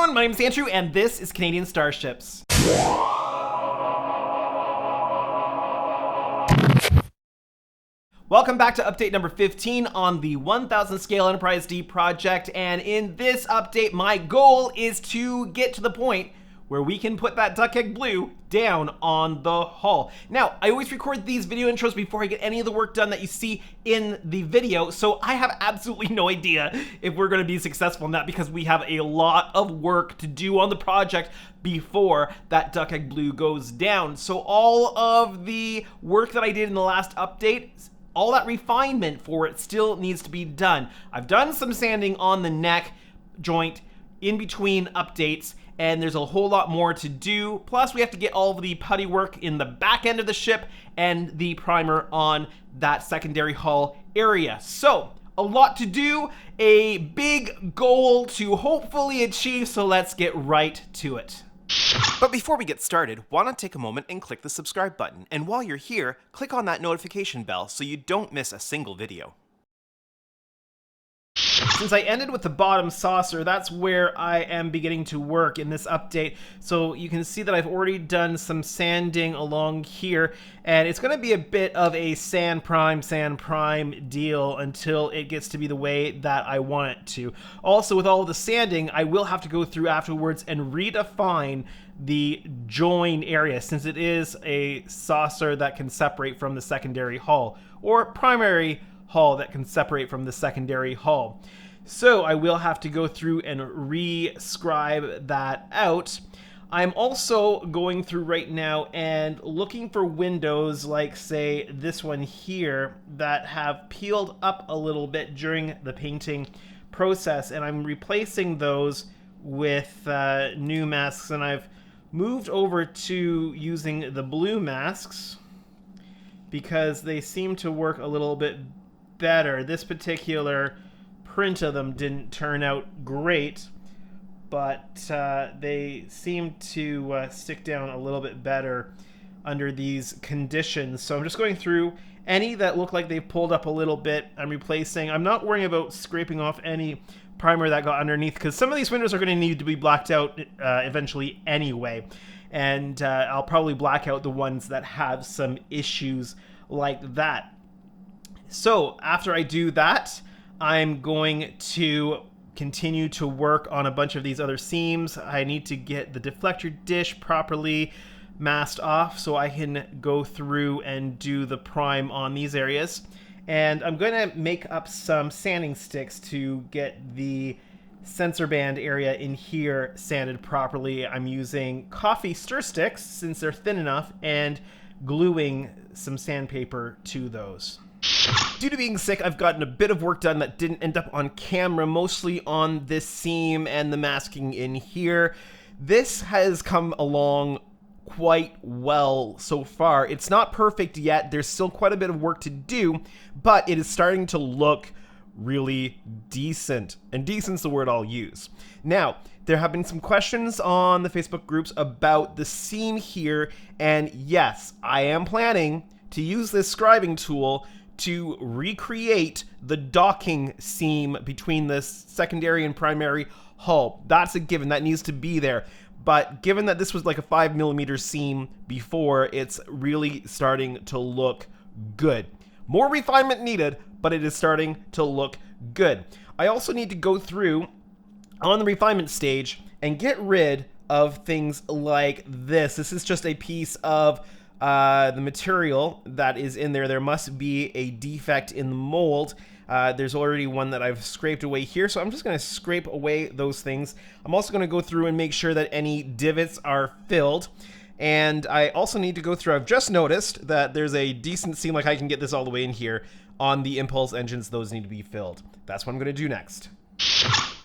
everyone, my name is Andrew, and this is Canadian Starships. Welcome back to update number 15 on the 1000 scale Enterprise D project, and in this update, my goal is to get to the point where we can put that duck egg blue down on the hull. Now, I always record these video intros before I get any of the work done that you see in the video, so I have absolutely no idea if we're gonna be successful in that because we have a lot of work to do on the project before that duck egg blue goes down. So all of the work that I did in the last update, all that refinement for it still needs to be done. I've done some sanding on the neck joint in between updates, and there's a whole lot more to do. Plus, we have to get all of the putty work in the back end of the ship and the primer on that secondary hull area. So, a lot to do, a big goal to hopefully achieve, so let's get right to it. But before we get started, why not take a moment and click the subscribe button, and while you're here, click on that notification bell so you don't miss a single video. Since I ended with the bottom saucer, that's where I am beginning to work in this update. So you can see that I've already done some sanding along here, and it's going to be a bit of a sand prime deal until it gets to be the way that I want it to. Also, with all of the sanding, I will have to go through afterwards and redefine the join area, since it is a saucer that can separate from the secondary hull, or primary hull that can separate from the secondary hull. So I will have to go through and re-scribe that out. I'm also going through right now and looking for windows like, say, this one here that have peeled up a little bit during the painting process, and I'm replacing those with new masks, and I've moved over to using the blue masks because they seem to work a little bit better. This particular print of them didn't turn out great, but they seem to stick down a little bit better under these conditions. So I'm just going through any that look like they've pulled up a little bit. I'm replacing. I'm not worrying about scraping off any primer that got underneath, because some of these windows are going to need to be blacked out eventually anyway, and I'll probably black out the ones that have some issues like that. So after I do that, I'm going to continue to work on a bunch of these other seams. I need to get the deflector dish properly masked off so I can go through and do the prime on these areas. And I'm going to make up some sanding sticks to get the sensor band area in here sanded properly. I'm using coffee stir sticks since they're thin enough, and gluing some sandpaper to those. Due to being sick, I've gotten a bit of work done that didn't end up on camera, mostly on this seam and the masking in here. This has come along quite well so far. It's not perfect yet. There's still quite a bit of work to do, but it is starting to look really decent. And decent's the word I'll use. Now, there have been some questions on the Facebook groups about the seam here, and yes, I am planning to use this scribing tool to recreate the docking seam between the secondary and primary hull. That's a given. That needs to be there. But given that this was like a 5mm seam before, it's really starting to look good. More refinement needed, but it is starting to look good. I also need to go through on the refinement stage and get rid of things like this. This is just a piece of the material that is in there. There must be a defect in the mold. There's already one that I've scraped away here, so I'm just going to scrape away those things. I'm also going to go through and make sure that any divots are filled. And I also need to go through, I've just noticed that there's a decent seam, like I can get this all the way in here. On the impulse engines, those need to be filled. That's what I'm going to do next.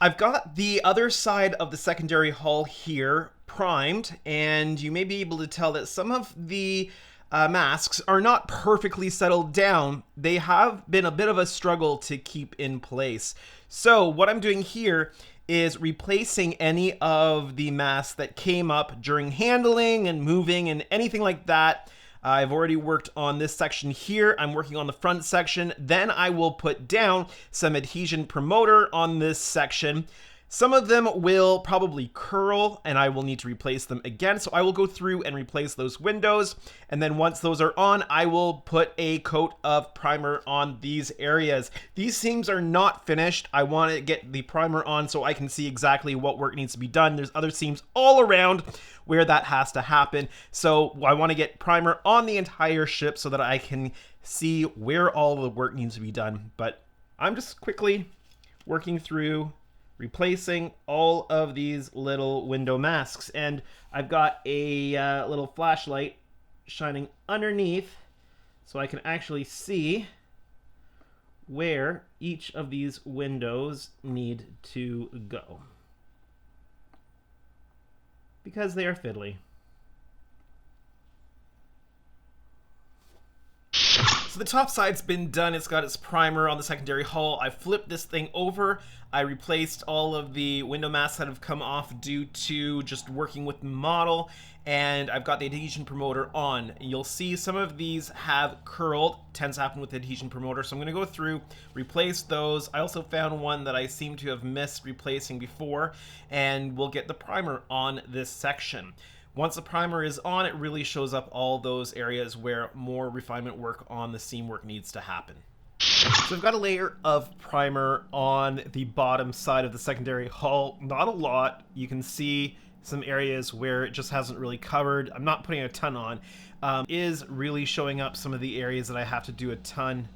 I've got the other side of the secondary hull here primed, and you may be able to tell that some of the masks are not perfectly settled down. They have been a bit of a struggle to keep in place. So what I'm doing here is replacing any of the masks that came up during handling and moving and anything like that. I've already worked on this section here. I'm working on the front section. Then I will put down some adhesion promoter on this section. Some of them will probably curl and I will need to replace them again. So I will go through and replace those windows. And then once those are on, I will put a coat of primer on these areas. These seams are not finished. I want to get the primer on so I can see exactly what work needs to be done. There's other seams all around where that has to happen. So I want to get primer on the entire ship so that I can see where all the work needs to be done. But I'm just quickly working through replacing all of these little window masks. And I've got a little flashlight shining underneath so I can actually see where each of these windows need to go, because they are fiddly. So the top side's been done. It's got its primer on the secondary hull. I flipped this thing over. I replaced all of the window masks that have come off due to just working with the model, and I've got the adhesion promoter on. You'll see some of these have curled. Tends to happen with the adhesion promoter, so I'm going to go through, replace those. I also found one that I seem to have missed replacing before, and we'll get the primer on this section. Once the primer is on, it really shows up all those areas where more refinement work on the seam work needs to happen. So I've got a layer of primer on the bottom side of the secondary hull. Not a lot. You can see some areas where it just hasn't really covered. I'm not putting a ton on. Is really showing up some of the areas that I have to do a ton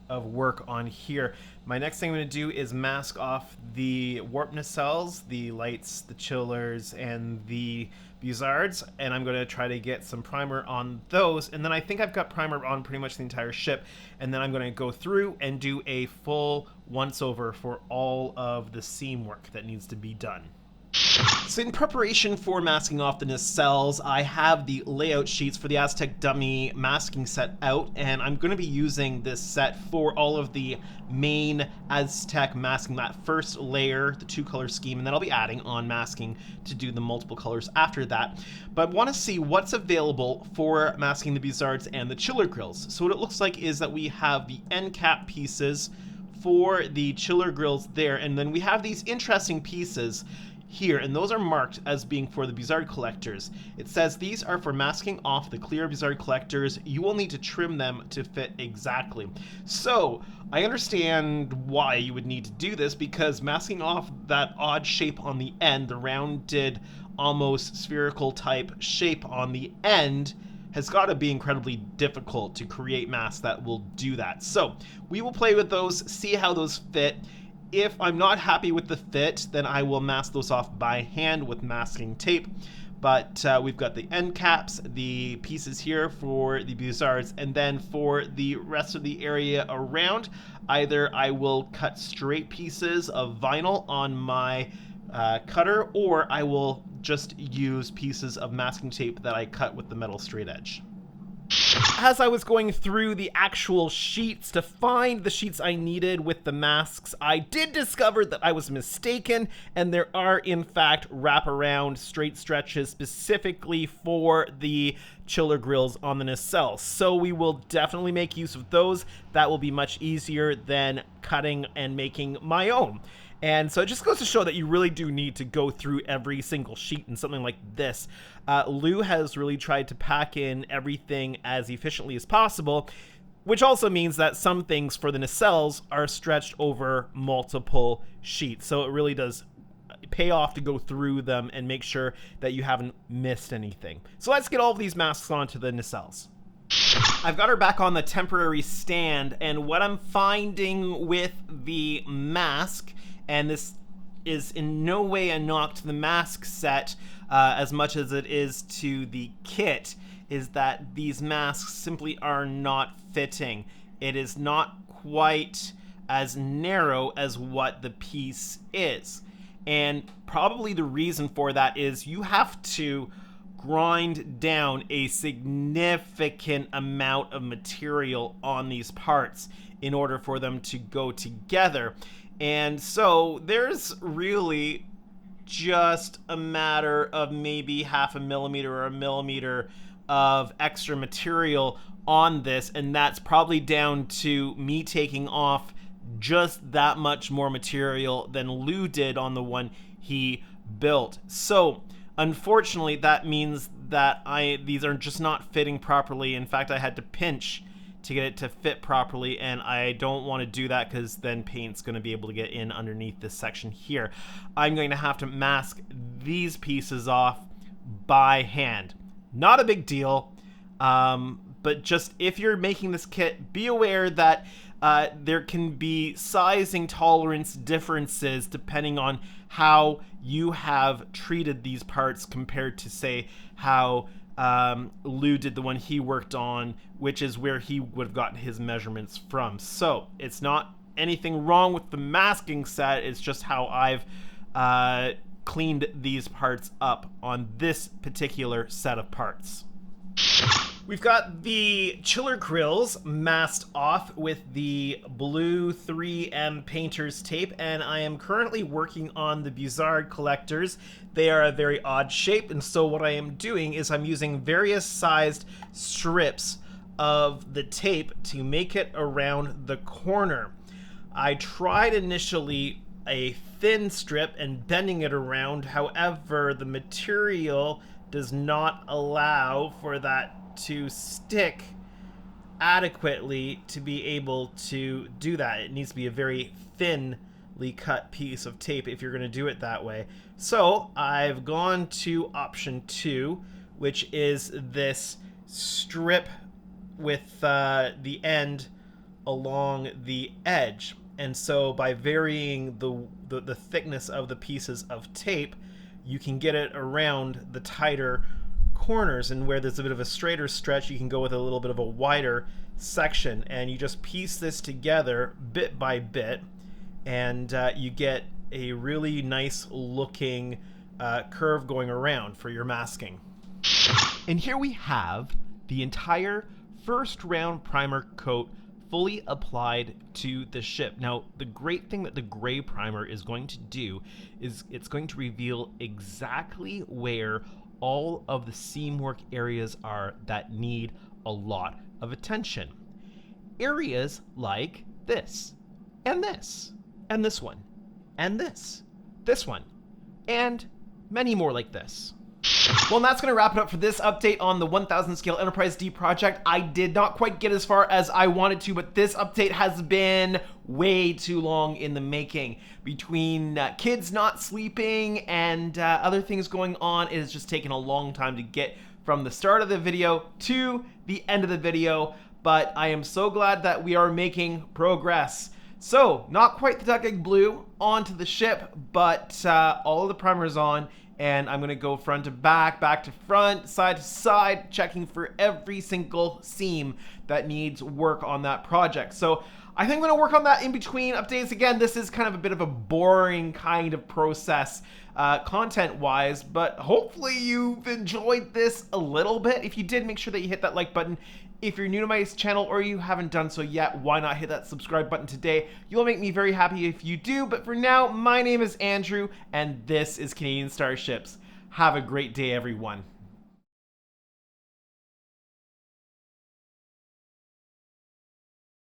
of work on here. My next thing I'm going to do is mask off the warp nacelles, the lights, the chillers, and the buzzards, and I'm going to try to get some primer on those. And then I think I've got primer on pretty much the entire ship, and then I'm going to go through and do a full once over for all of the seam work that needs to be done. So in preparation for masking off the nacelles, I have the layout sheets for the Aztec dummy masking set out, and I'm going to be using this set for all of the main Aztec masking, that first layer, the 2-color scheme, and then I'll be adding on masking to do the multiple colors after that. But I want to see what's available for masking the buzzards and the chiller grills. So what it looks like is that we have the end cap pieces for the chiller grills there, and then we have these interesting pieces here, and those are marked as being for the buzzard collectors. It says these are for masking off the clear buzzard collectors. You will need to trim them to fit exactly. So I understand why you would need to do this, because masking off that odd shape on the end, the rounded, almost spherical type shape on the end, has got to be incredibly difficult to create masks that will do that. So we will play with those, see how those fit. If I'm not happy with the fit, then I will mask those off by hand with masking tape. But we've got the end caps, the pieces here for the buzzards, and then for the rest of the area around, either I will cut straight pieces of vinyl on my cutter, or I will just use pieces of masking tape that I cut with the metal straight edge. As I was going through the actual sheets to find the sheets I needed with the masks, I did discover that I was mistaken, and there are in fact wraparound straight stretches specifically for the chiller grills on the nacelle. So we will definitely make use of those. That will be much easier than cutting and making my own. And so it just goes to show that you really do need to go through every single sheet in something like this. Lou has really tried to pack in everything as efficiently as possible, which also means that some things for the nacelles are stretched over multiple sheets. So it really does pay off to go through them and make sure that you haven't missed anything. So let's get all of these masks onto the nacelles. I've got her back on the temporary stand, and what I'm finding with the mask, and this is in no way a knock to the mask set as much as it is to the kit, is that these masks simply are not fitting. It is not quite as narrow as what the piece is. And probably the reason for that is you have to grind down a significant amount of material on these parts in order for them to go together. And so there's really just a matter of maybe 0.5 millimeter or 1 millimeter of extra material on this, and that's probably down to me taking off just that much more material than Lou did on the one he built. So unfortunately, that means that these are just not fitting properly. In fact, I had to pinch to get it to fit properly, and I don't want to do that because then paint's going to be able to get in underneath this section here. I'm going to have to mask these pieces off by hand. Not a big deal, but just if you're making this kit, be aware that there can be sizing tolerance differences depending on how you have treated these parts compared to, say, how Lou did the one he worked on, which is where he would have gotten his measurements from. So it's not anything wrong with the masking set, it's just how I've cleaned these parts up on this particular set of parts. We've got the chiller grills masked off with the blue 3M painter's tape, and I am currently working on the Buzzard collectors. They are a very odd shape, and so what I am doing is I'm using various sized strips of the tape to make it around the corner. I tried initially a thin strip and bending it around, however, the material does not allow for that to stick adequately to be able to do that. It needs to be a very thinly cut piece of tape if you're going to do it that way. So I've gone to option 2, which is this strip with the end along the edge. And so by varying the thickness of the pieces of tape, you can get it around the tighter corners, and where there's a bit of a straighter stretch, you can go with a little bit of a wider section, and you just piece this together bit by bit, and you get a really nice looking curve going around for your masking. And here we have the entire first round primer coat fully applied to the ship. Now, the great thing that the gray primer is going to do is it's going to reveal exactly where all of the seam work areas are that need a lot of attention. Areas like this, and this, and this one, and this one, and many more like this. Well, and that's going to wrap it up for this update on the 1000 scale Enterprise D project. I did not quite get as far as I wanted to, but this update has been way too long in the making. Between kids not sleeping and other things going on, it has just taken a long time to get from the start of the video to the end of the video, but I am so glad that we are making progress. So, not quite the duck egg blue onto the ship, but all of the primer is on, and I'm gonna go front to back to front, side to side, checking for every single seam that needs work on that project. So I think I'm gonna work on that in between updates. Again, this is kind of a bit of a boring kind of process content-wise, but hopefully you've enjoyed this a little bit. If you did, make sure that you hit that like button. If you're new to my channel or you haven't done so yet, why not hit that subscribe button today? You'll make me very happy if you do. But for now, my name is Andrew, and this is Canadian Starships. Have a great day, everyone.